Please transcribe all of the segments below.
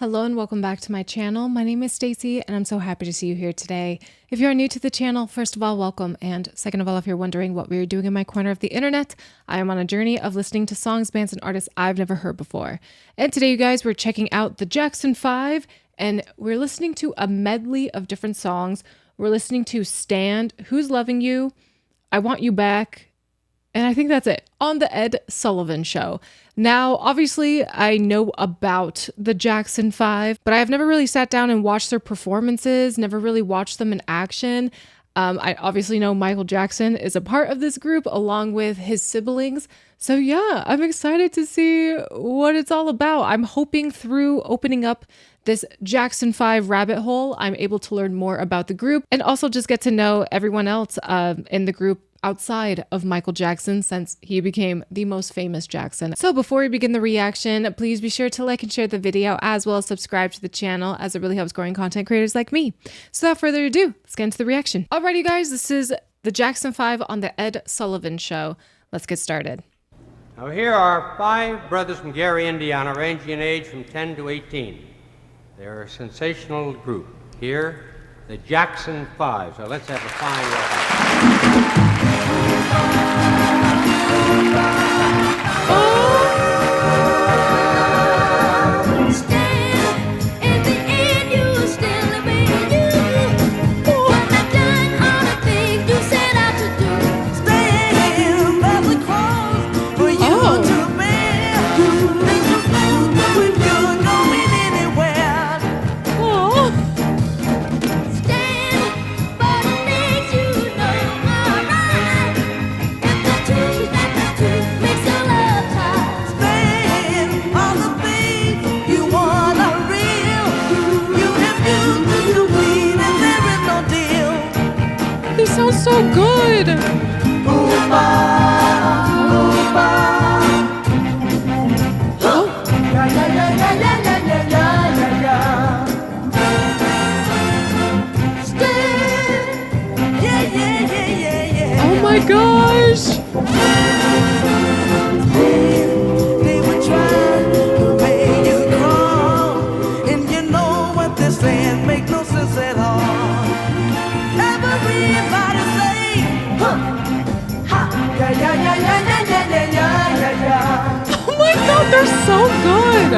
Hello and welcome back to my channel. My name is Stacy and I'm so happy to see you here today. If you are new to the channel, first of all, welcome. And second of all, if you're wondering what we're doing in my corner of the internet, I am on a journey of listening to songs, bands, and artists I've never heard before. And today, you guys, we're checking out the Jackson 5 and we're listening to a medley of different songs. We're listening to Stand, Who's Loving You, I Want You Back, and I think that's it, on the Ed Sullivan Show. Now, obviously, I know about the Jackson 5, but I've never really sat down and watched their performances, never really watched them in action. I obviously know Michael Jackson is a part of this group along with his siblings. So yeah, I'm excited to see what it's all about. I'm hoping through opening up this Jackson 5 rabbit hole, I'm able to learn more about the group and also just get to know everyone else in the group outside of Michael Jackson, since he became the most famous Jackson. So before we begin the reaction, please be sure to like and share the video as well as subscribe to the channel, as it really helps growing content creators like me. So without further ado, let's get into the reaction. Alrighty guys, this is the Jackson 5 on the Ed Sullivan Show. Let's get started. Now here are 5 brothers from Gary, Indiana, ranging in age from 10 to 18. They're a sensational group. Here, the Jackson 5. So let's have a fine welcome. Sounds so good. Oh my gosh. They were trying to make you crawl, and you know what they're saying make no sense at all. Everybody say, oh my god, they're so good.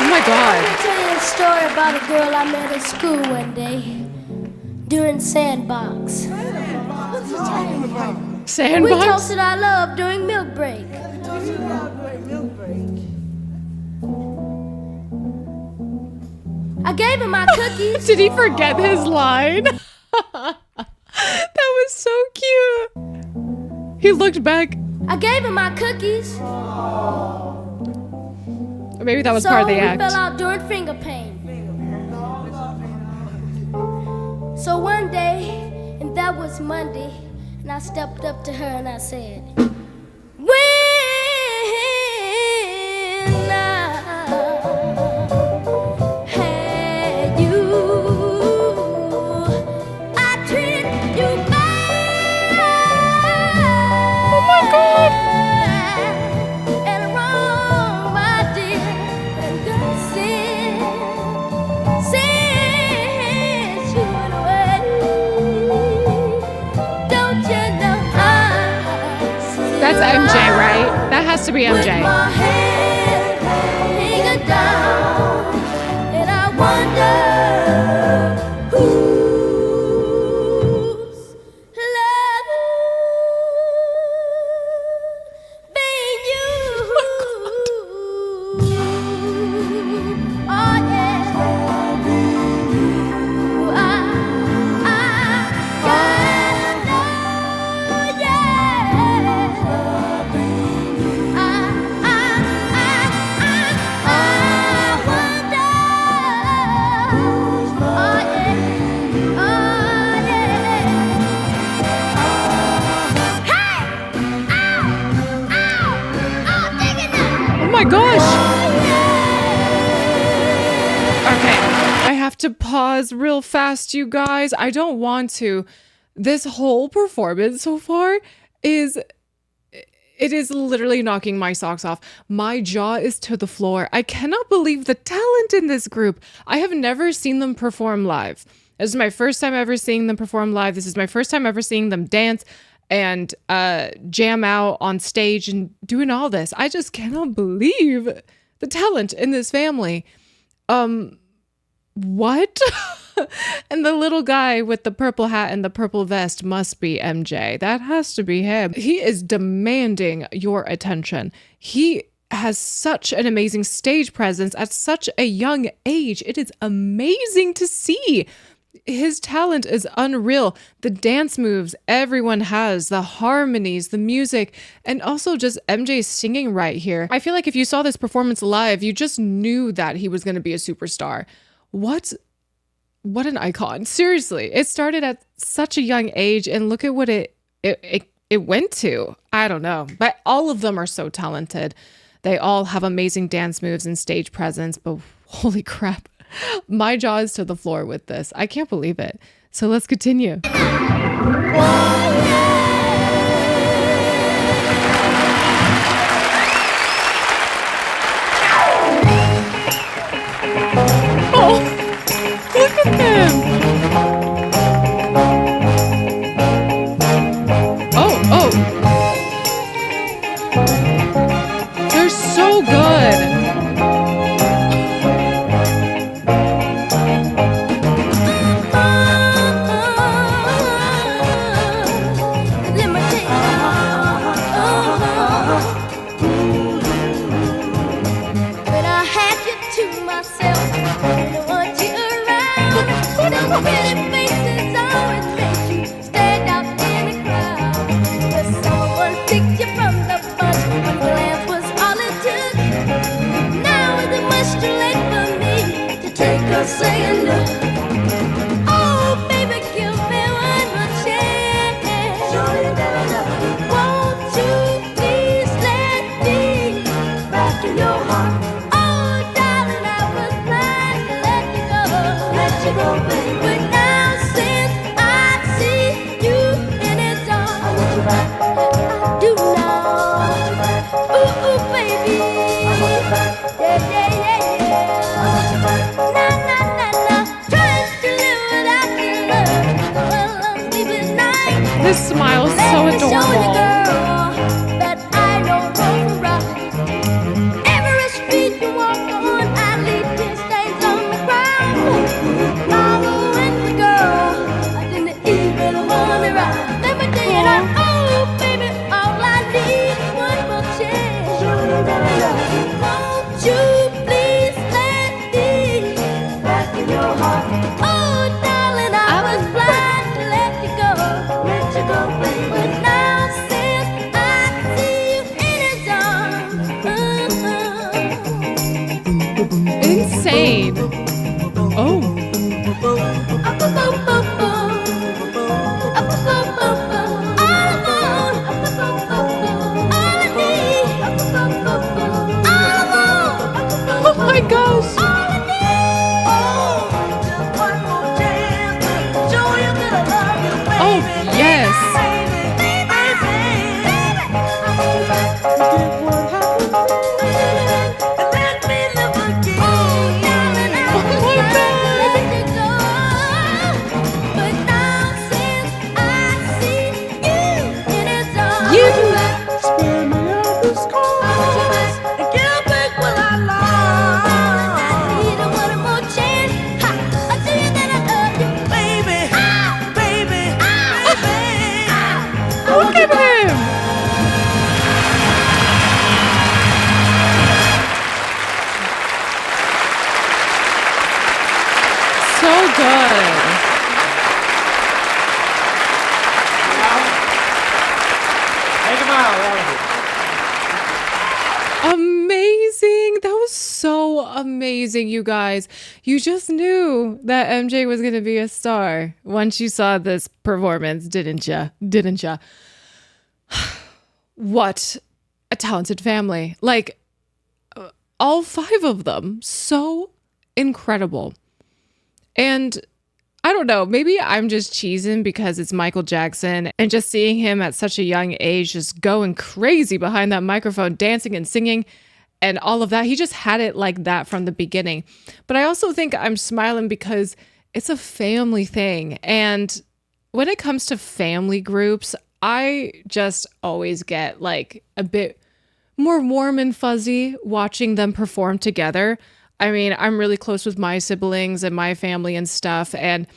Oh my god. Let me tell you a story about a girl I met at school one day during Sandbox. Sandbox? We toasted our love during milk break. I gave him my cookies. Did he forget his line? That was so cute. He looked back. I gave him my cookies. Or maybe that was part of the act. So we fell out during finger pain. So one day, and that was Monday, and I stepped up to her and I said, when I had you, I treated you bad. Oh my god. And wrong, my dear, and God since you went away, don't you know That's MJ, right? That has to be with MJ. my head hanging down, and I wonder whose love been you. Oh yeah, I gotta know, yeah. my gosh. Okay, I have to pause real fast, you guys. I don't want to. This whole performance so far is literally knocking my socks off. My jaw is to the floor. I cannot believe the talent in this group. I have never seen them perform live. This is my first time ever seeing them perform live. This is my first time ever seeing them dance and jam out on stage and doing all this. I just cannot believe the talent in this family. What? And the little guy with the purple hat and the purple vest must be MJ. That has to be him. He is demanding your attention. He has such an amazing stage presence at such a young age. It is amazing to see. His talent is unreal. The dance moves everyone has, the harmonies, the music, and also just MJ's singing right here. I feel like if you saw this performance live, you just knew that he was going to be a superstar. What an icon. Seriously, it started at such a young age and look at what it went to. I don't know, but all of them are so talented. They all have amazing dance moves and stage presence, but holy crap. My jaw is to the floor with this. I can't believe it. So let's continue. Oh, look at them. Oh. They're so good. Saying no. Oh, baby, give me one more chance. Won't you please let me back in your heart? Oh, darling, I was blind to let you go. Let you go, baby. But now since I see you in his arms, I want you back. I do now. Ooh, ooh, baby. I want you back. Yeah. I want you back. His smile is so adorable. That I don't go for right. Every street you walk on, I leave tear stains on the ground. Following the girl, I didn't even want to ride. Let me tell you that, oh baby, all I need is one more chance. Won't you please let me back in your heart? Oh darling, I was blind to let you go. But now since I see you in his arms, Insane. Oh. Oh my gosh. Oh, yes. Look at him. So good. Take him out, Amazing. That was so amazing, you guys. You just knew that MJ was going to be a star once you saw this performance, didn't ya? Didn't ya? What a talented family. Like, all 5 of them. So incredible. And I don't know, maybe I'm just cheesing because it's Michael Jackson and just seeing him at such a young age, just going crazy behind that microphone, dancing and singing and all of that. He just had it like that from the beginning. But I also think I'm smiling because it's a family thing. And when it comes to family groups, I just always get like a bit more warm and fuzzy watching them perform together. I mean, I'm really close with my siblings and my family and stuff. And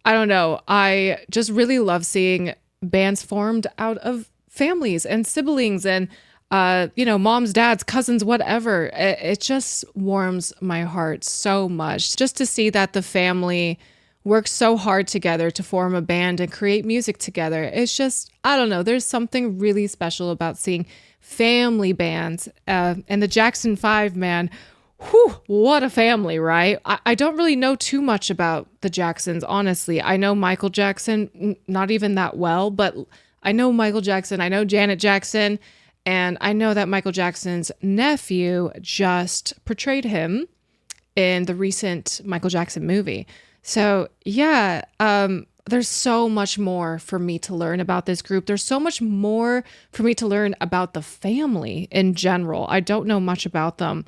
I don't know, I just really love seeing bands formed out of families and siblings and, moms, dads, cousins, whatever. It just warms my heart so much just to see that the family works so hard together to form a band and create music together. It's just, I don't know, there's something really special about seeing family bands. And the Jackson 5, man, whew, what a family, right? I don't really know too much about the Jacksons, honestly. I know Michael Jackson, not even that well, but I know Michael Jackson, I know Janet Jackson, and I know that Michael Jackson's nephew just portrayed him in the recent Michael Jackson movie. So yeah, there's so much more for me to learn about this group. There's so much more for me to learn about the family in general. I don't know much about them.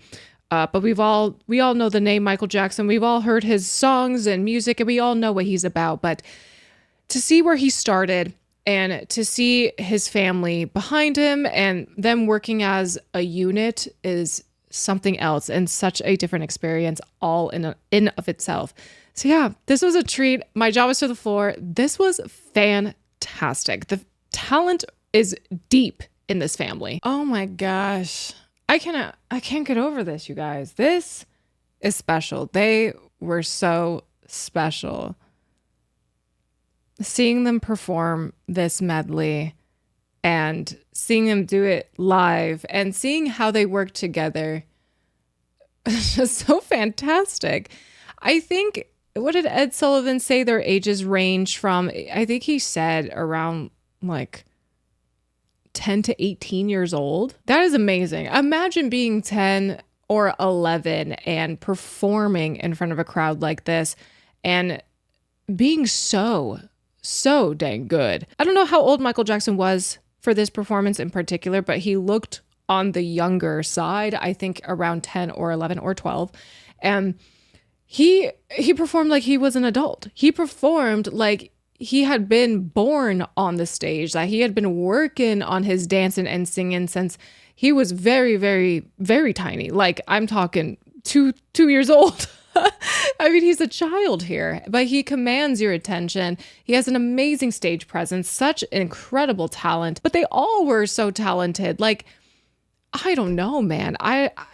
But we all know the name Michael Jackson. We've all heard his songs and music, and we all know what he's about. But to see where he started and to see his family behind him and them working as a unit is something else and such a different experience all in of itself. So yeah, this was a treat. My jaw was to the floor. This was fantastic. The talent is deep in this family. Oh my gosh. I can't get over this, you guys. This is special. They were so special. Seeing them perform this medley and seeing them do it live and seeing how they work together is just so fantastic. I think, what did Ed Sullivan say their ages range from? I think he said around like 10 to 18 years old. That is amazing. Imagine being 10 or 11 and performing in front of a crowd like this and being so dang good. I don't know how old Michael Jackson was for this performance in particular, but he looked on the younger side, I think around 10 or 11 or 12. And he performed like he was an adult. He performed like he had been born on the stage, that he had been working on his dancing and singing since he was very, very, very tiny. Like, I'm talking two years old. I mean, he's a child here, but he commands your attention. He has an amazing stage presence, such incredible talent, but they all were so talented. Like, I don't know, man.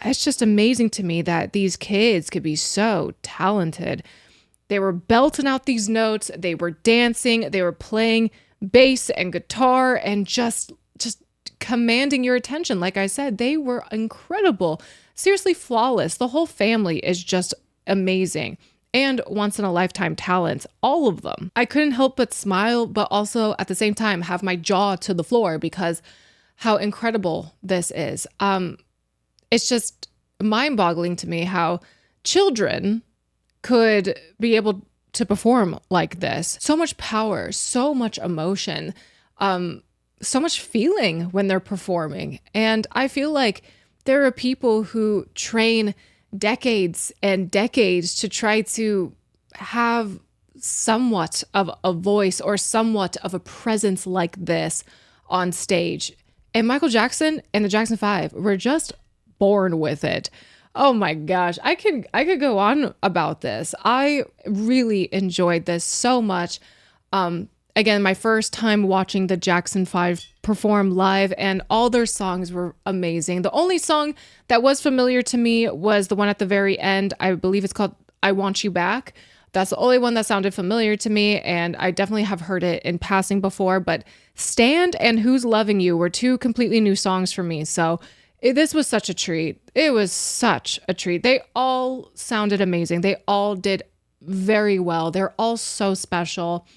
It's just amazing to me that these kids could be so talented. They were belting out these notes, they were dancing, they were playing bass and guitar and just commanding your attention. Like I said, they were incredible, seriously flawless. The whole family is just amazing and once in a lifetime talents, all of them. I couldn't help but smile, but also at the same time have my jaw to the floor because how incredible this is. It's just mind-boggling to me how children could be able to perform like this. So much power, so much emotion, so much feeling when they're performing. And I feel like there are people who train decades and decades to try to have somewhat of a voice or somewhat of a presence like this on stage. And Michael Jackson and the Jackson 5 were just born with it. Oh my gosh, I could go on about this. I really enjoyed this so much. Again, my first time watching the Jackson 5 perform live, and all their songs were amazing. The only song that was familiar to me was the one at the very end. I believe it's called I Want You Back. That's the only one that sounded familiar to me, and I definitely have heard it in passing before, but Stand and Who's Loving You were two completely new songs for me, so this was such a treat. It was such a treat. They all sounded amazing. They all did very well. They're all so special.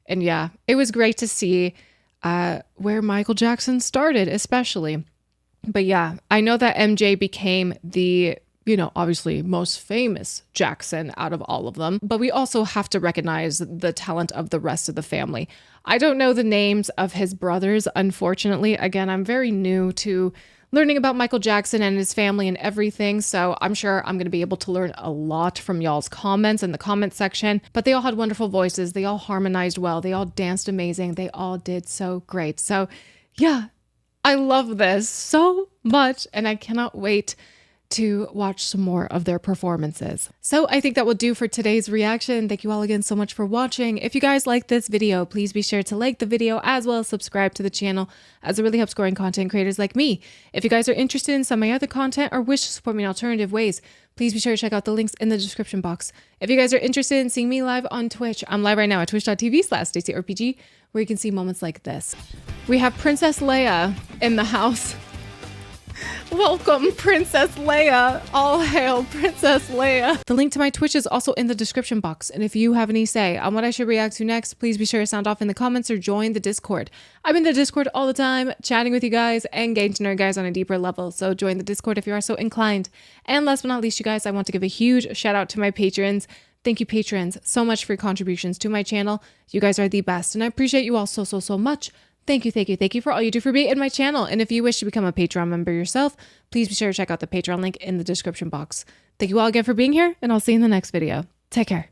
And yeah, it was great to see where Michael Jackson started, especially. But yeah, I know that MJ became the obviously most famous Jackson out of all of them, but we also have to recognize the talent of the rest of the family. I don't know the names of his brothers, unfortunately. Again, I'm very new to learning about Michael Jackson and his family and everything, so I'm sure I'm going to be able to learn a lot from y'all's comments in the comment section, but they all had wonderful voices. They all harmonized well. They all danced amazing. They all did so great. So yeah, I love this so much, and I cannot wait to watch some more of their performances. So I think that will do for today's reaction. Thank you all again so much for watching. If you guys like this video, please be sure to like the video as well as subscribe to the channel, as it really helps growing content creators like me. If you guys are interested in some of my other content or wish to support me in alternative ways, please be sure to check out the links in the description box. If you guys are interested in seeing me live on Twitch, I'm live right now at twitch.tv/StaceyRPG, where you can see moments like this. We have Princess Leia in the house. Welcome, Princess Leia. All hail Princess Leia. The link to my Twitch is also in the description box. And if you have any say on what I should react to next, please be sure to sound off in the comments or join the Discord. I'm in the Discord all the time, chatting with you guys and getting to know you guys on a deeper level. So join the Discord if you are so inclined. And last but not least, you guys, I want to give a huge shout out to my patrons. Thank you, patrons, so much for your contributions to my channel. You guys are the best, and I appreciate you all so, so, so much. Thank you for all you do for me and my channel. And if you wish to become a Patreon member yourself, please be sure to check out the Patreon link in the description box. Thank you all again for being here, and I'll see you in the next video. Take care.